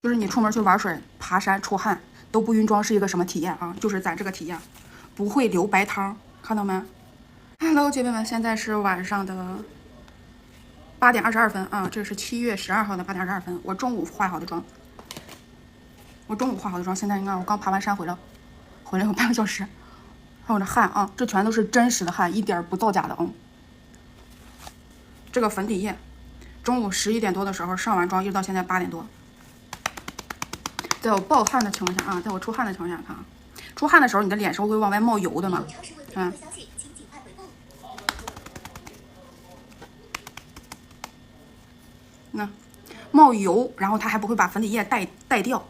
就是你出门去玩水、爬山、出汗都不晕妆是一个什么体验啊？就是咱这个体验，不会流白汤，看到没 ？Hello，姐妹们，现在是晚上的8点22分啊，这是7月12号的8点22分。我中午化好的妆，现在你看我刚爬完山回来有半个小时，看我这汗啊，这全都是真实的汗，一点不造假的啊。这个粉底液，中午11点多的时候上完妆，一直到现在8点多。在我暴汗的情况下啊，在我出汗的情况下，看啊，出汗的时候你的脸是会往外冒油的嘛？嗯，那冒油，然后它还不会把粉底液带掉。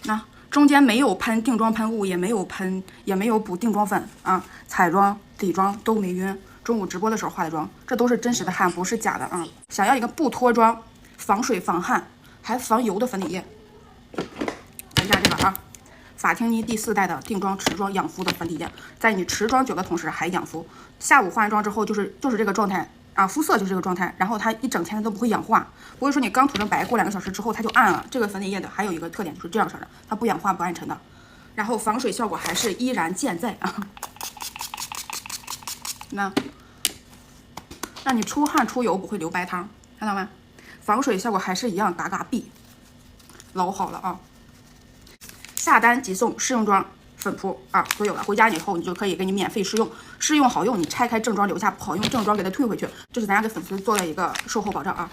那中间没有喷定妆喷雾，也没有补定妆粉啊，彩妆底妆都没晕。中午直播的时候化的妆，这都是真实的汗，不是假的啊！想要一个不脱妆、防水防汗还防油的粉底液，咱家这个啊，法烃妮第4代的定妆持妆养肤的粉底液，在你持妆久的同时还养肤。下午化完妆之后就是这个状态啊，肤色就是这个状态，然后它一整天都不会氧化，不会说你刚涂成白，过2个小时之后它就暗了。这个粉底液的还有一个特点就是这样式的，它不氧化不暗沉的，然后防水效果还是依然健在啊。那让你出汗出油不会流白汤，看到吗？防水效果还是一样，嘎嘎毙，老好了啊！下单即送试用装粉扑啊，都有了。回家以后你就可以给你免费试用，试用好用，你拆开正装留下，不好用正装给它退回去，这是咱家给粉丝做的一个售后保障啊。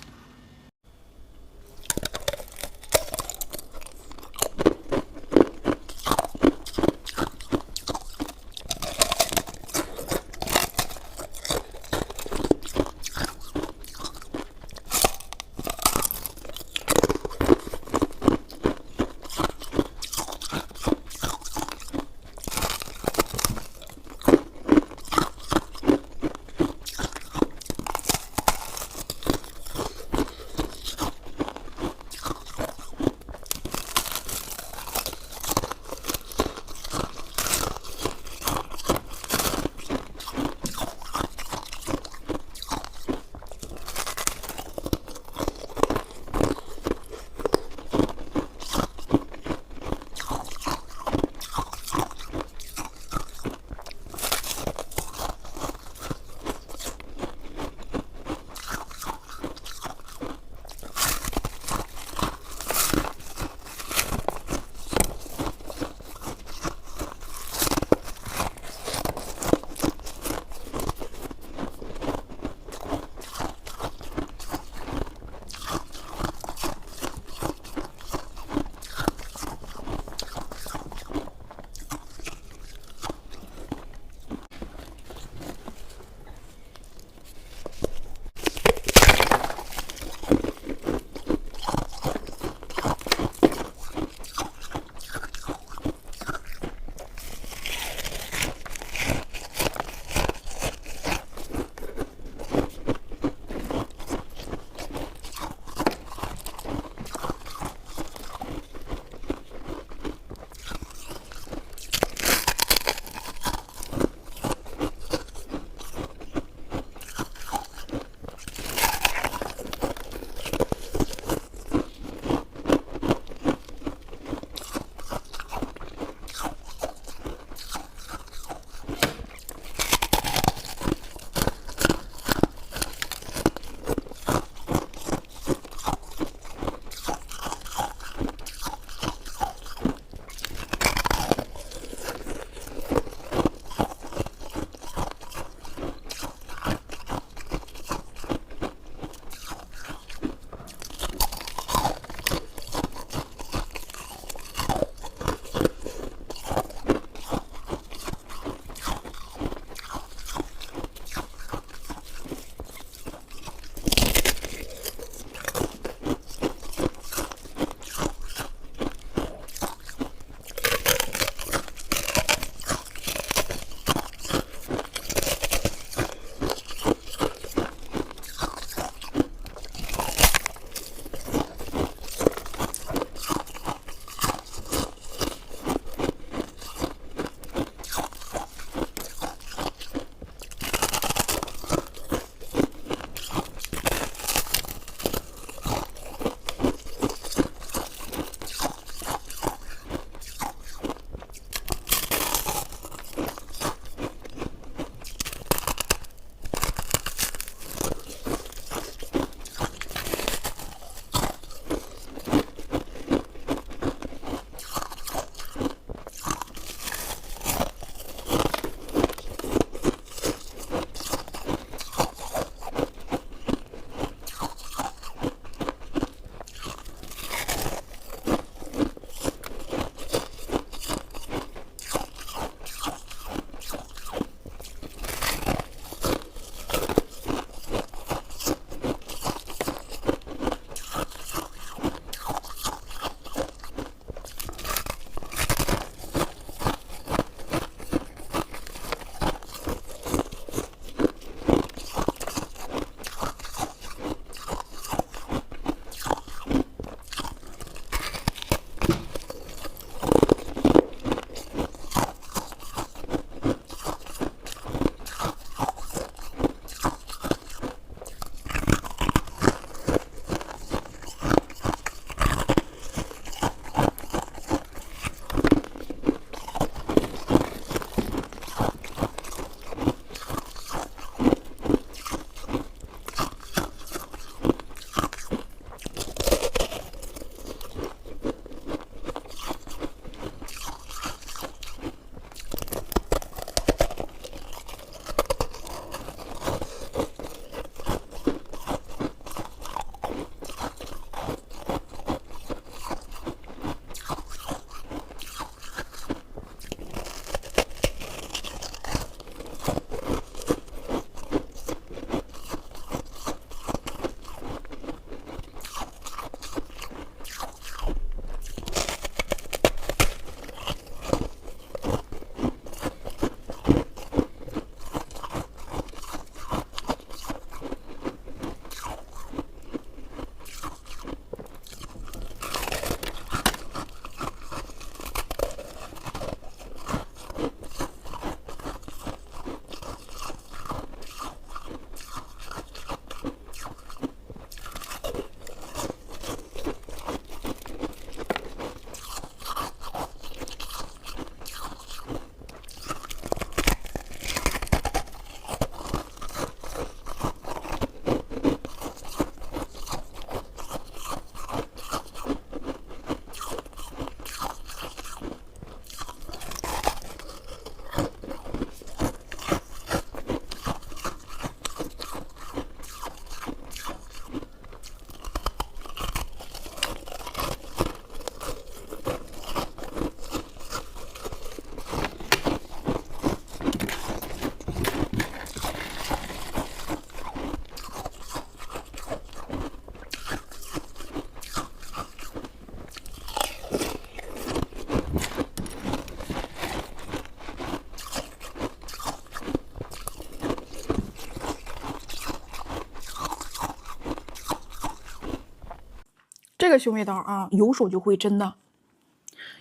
这个修眉刀啊，有手就会，真的，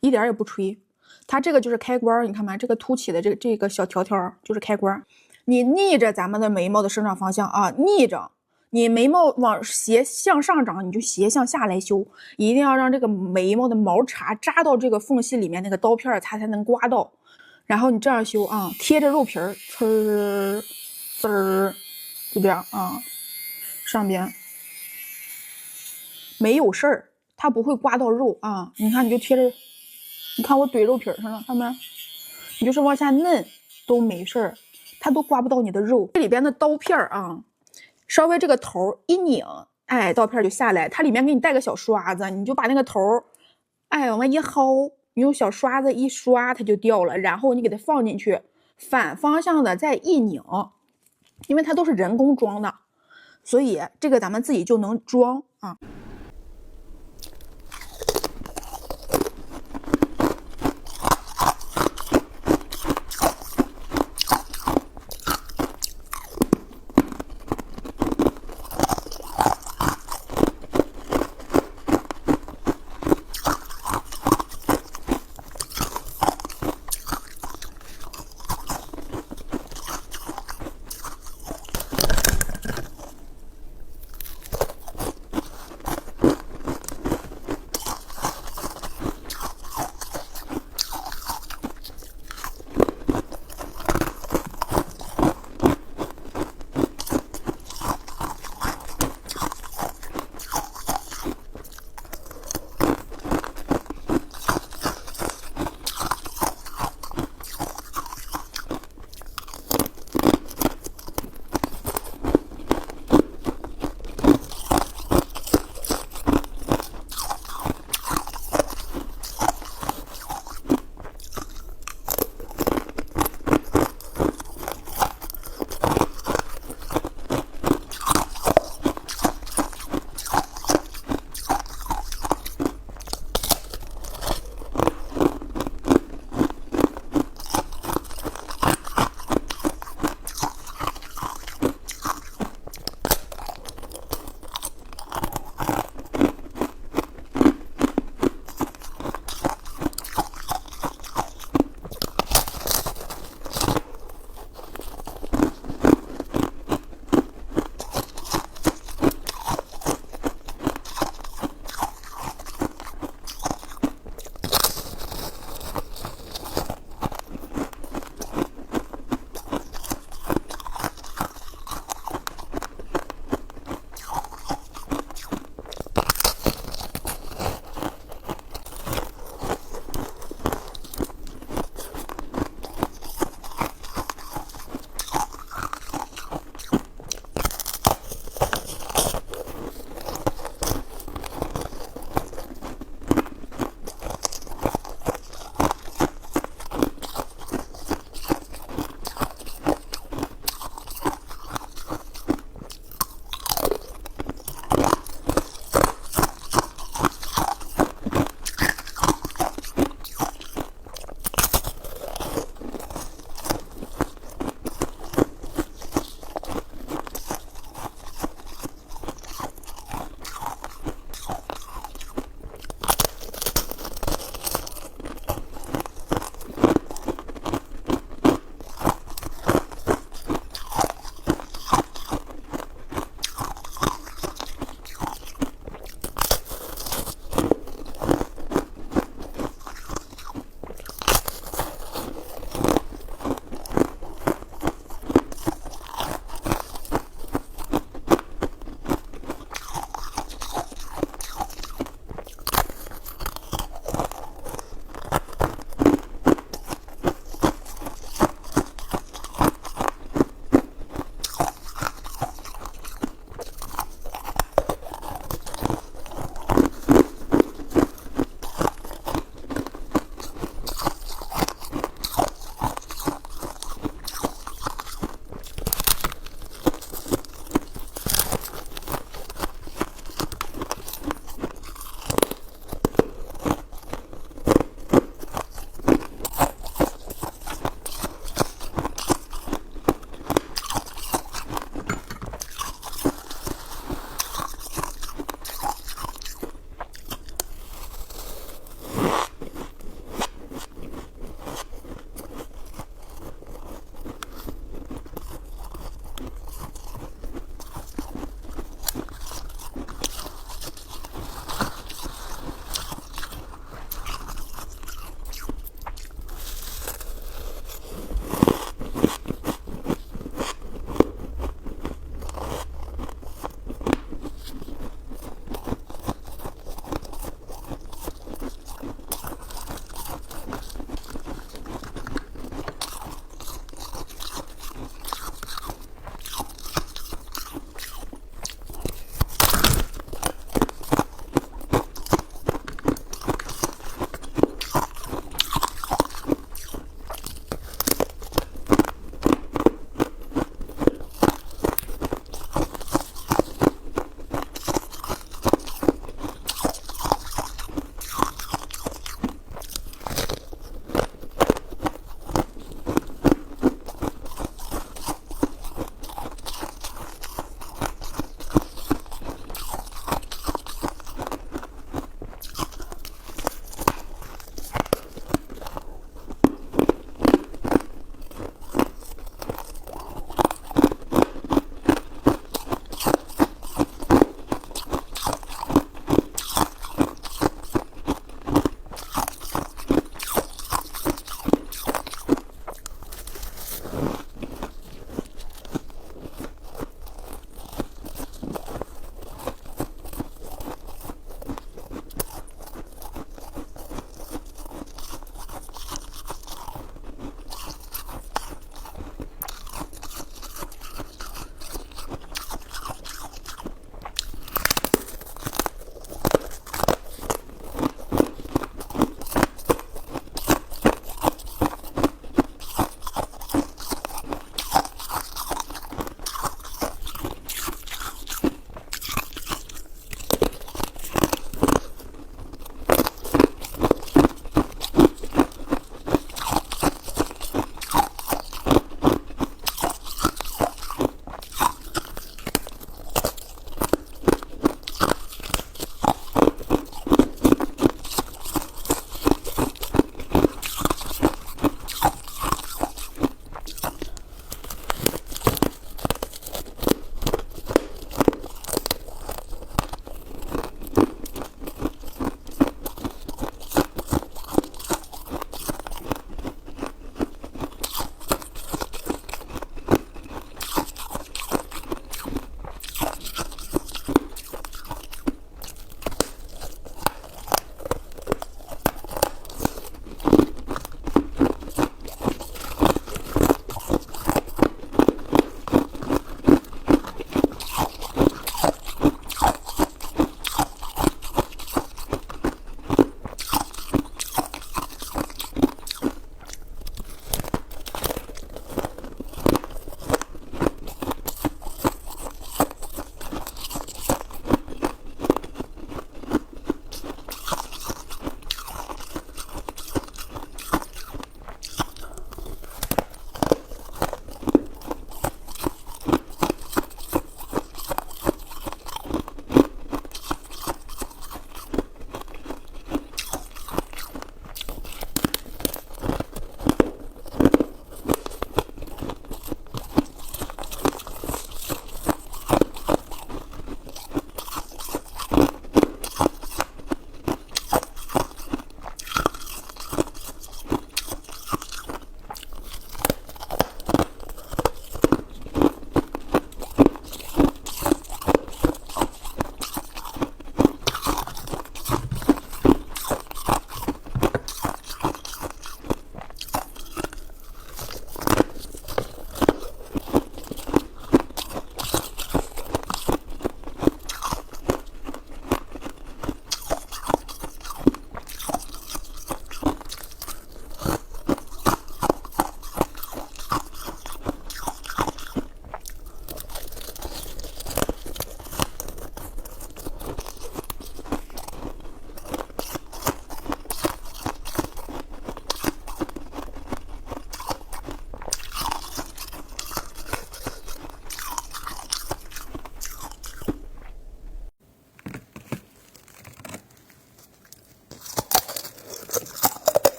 一点也不吹。它这个就是开关，你看吗？这个凸起的这个小条条就是开关。你逆着咱们的眉毛的生长方向啊，逆着。你眉毛往斜向上长，你就斜向下来修，一定要让这个眉毛的毛茬扎到这个缝隙里面，那个刀片它才能刮到。然后你这样修啊，贴着肉皮儿，呲呲，就这样啊，上边没有事儿，它不会刮到肉啊。你看，你就贴着，你看我怼肉皮上了，看没？你就是往下嫩都没事儿，它都刮不到你的肉。这里边的刀片啊。稍微这个头一拧，哎，刀片就下来。它里面给你带个小刷子，你就把那个头，哎，往外一薅，你用小刷子一刷，它就掉了。然后你给它放进去，反方向的再一拧，因为它都是人工装的，所以这个咱们自己就能装啊。